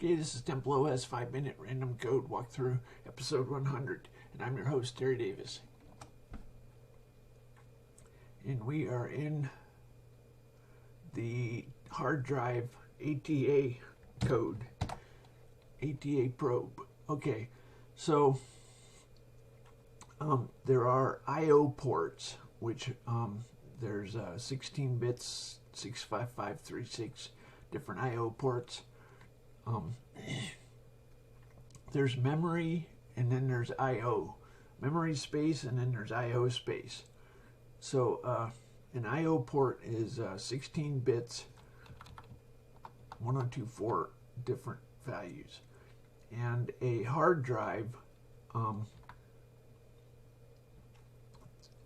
Okay, this is TempleOS 5-minute random code walkthrough, episode 100, and I'm your host, Terry Davis. And we are in the hard drive ATA code, ATA probe. Okay, so there are I/O ports, which there's 16 bits, 65536 different I/O ports. There's memory, and then there's I/O. Memory space, and then there's I/O space. So an I/O port is 16 bits, 1024 different values. And a hard drive,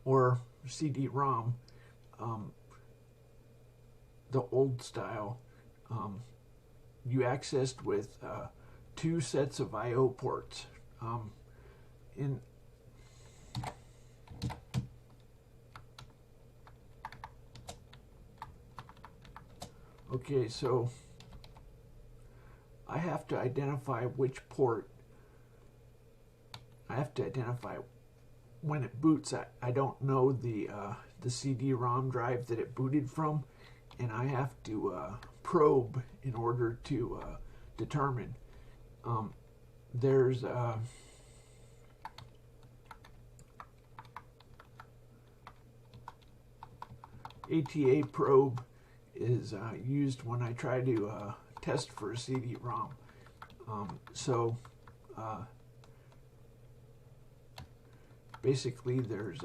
or CD-ROM, the old style, you accessed with two sets of I/O ports. Okay, so I have to identify which port. I have to identify when it boots. I don't know the CD-ROM drive that it booted from, and I have to probe in order to determine. There's ATA probe is used when I try to test for a CD-ROM. Basically there's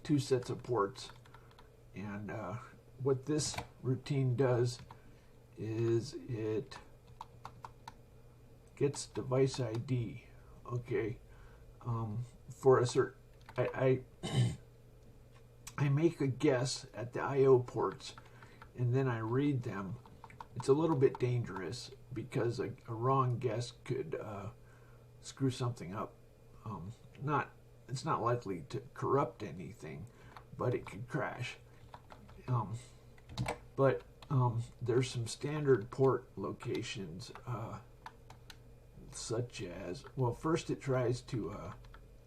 two sets of ports, and what this routine does is it gets device ID. Okay, for a certain, I make a guess at the I/O ports, and then I read them. It's a little bit dangerous because a wrong guess could screw something up. It's not likely to corrupt anything, but it could crash. There's some standard port locations, such as, well, first it tries to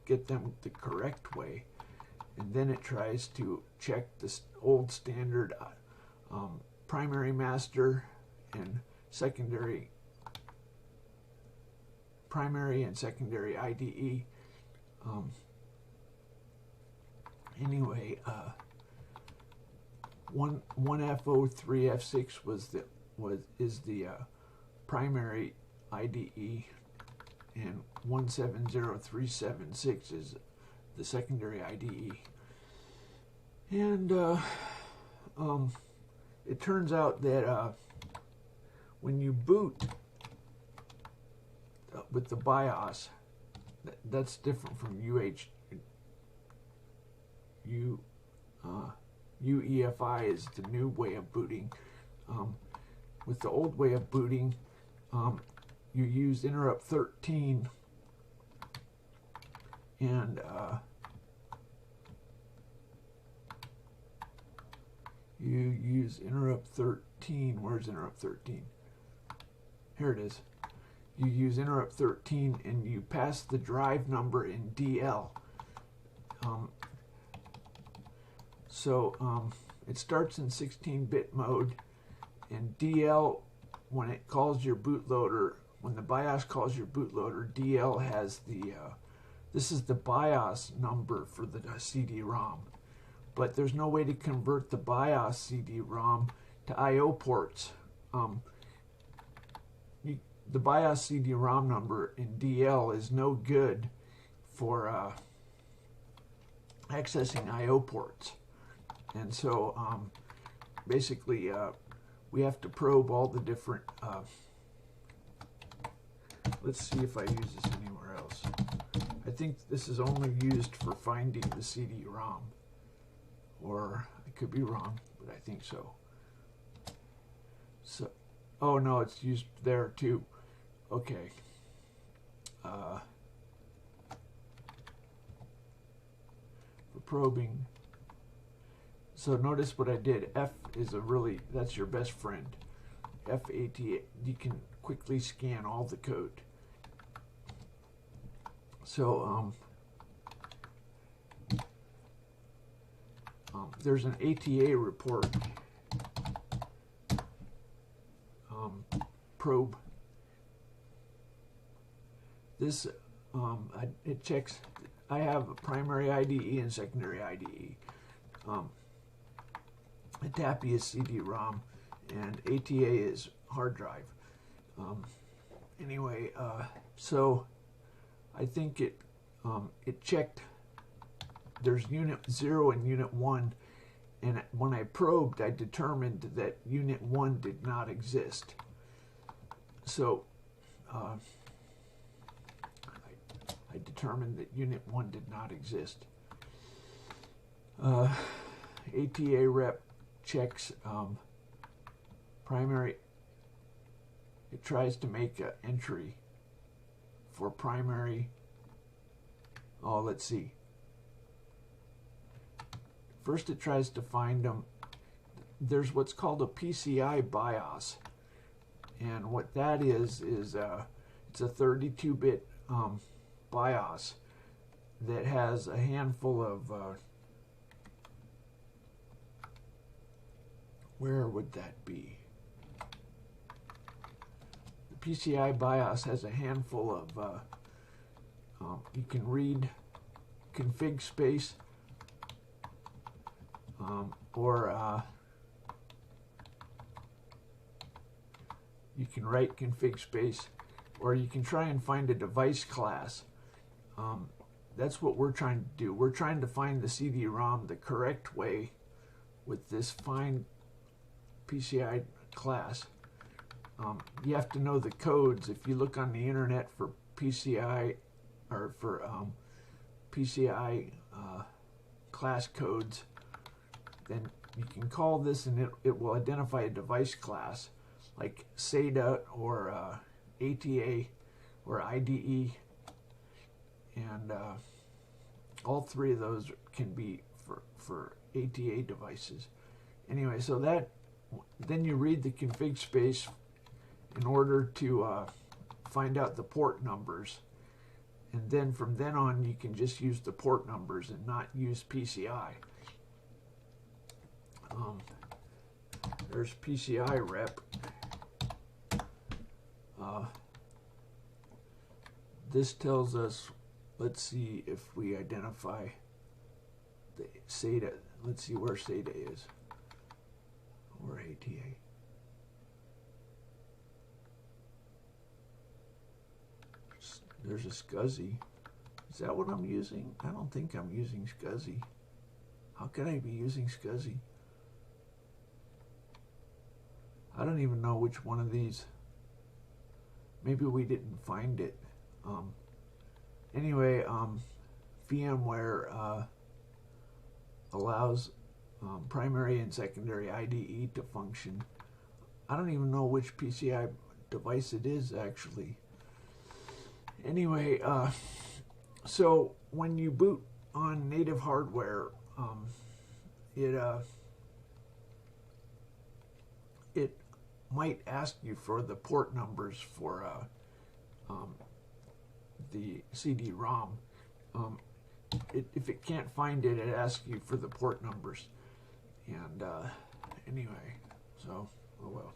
get them the correct way, and then it tries to check the old standard primary master and primary and secondary IDE. Anyway, 1F03F6 is the primary IDE, and 170376 is the secondary IDE. And it turns out that when you boot with the BIOS, that's different from UEFI is the new way of booting. With the old way of booting, you use interrupt 13, and you use interrupt 13. Where's interrupt 13? Here it is. You use interrupt 13, and you pass the drive number in DL. It starts in 16-bit mode, and DL, when it calls your bootloader, when the BIOS calls your bootloader, DL has this is the BIOS number for the CD-ROM. But there's no way to convert the BIOS CD-ROM to I/O ports. The BIOS CD-ROM number in DL is no good for accessing I/O ports. And so basically we have to probe all the different, let's see if I use this anywhere else. I think this is only used for finding the CD-ROM, or I could be wrong, but I think so. Oh no, it's used there too. Okay. For probing. So notice what I did. F is that's your best friend. FATA, you can quickly scan all the code. So there's an ATA report probe. This it checks. I have a primary IDE and secondary IDE. ATAPI is CD-ROM, and ATA is hard drive. Anyway, so I think it checked. There's unit 0 and unit 1, and when I probed, I determined that unit 1 did not exist. So I determined that unit 1 did not exist. ATA rep checks primary. It tries to make an entry for primary. Oh, let's see. First, it tries to find them. There's what's called a PCI BIOS, and what that is it's a 32-bit BIOS that has a handful of where would that be? The PCI BIOS has a handful of you can read config space, or you can write config space, or you can try and find a device class. That's what we're trying to do. We're trying to find the CD-ROM the correct way with this find PCI class. You have to know the codes. If you look on the internet for PCI or for PCI class codes, then you can call this and it will identify a device class like SATA or ATA or IDE, and all three of those can be for ATA devices. Anyway, so then you read the config space in order to find out the port numbers, and then from then on you can just use the port numbers and not use PCI. There's PCI rep. This tells us, let's see if we identify the SATA. Let's see where SATA is, or ATA. There's a SCSI. Is that what I'm using? I don't think I'm using SCSI. How could I be using SCSI? I don't even know which one of these. Maybe we didn't find it. Anyway, VMware allows primary and secondary IDE to function. I don't even know which PCI device it is actually. Anyway, so when you boot on native hardware, it might ask you for the port numbers for the CD-ROM. If it can't find it, it asks you for the port numbers. And anyway, so, oh well.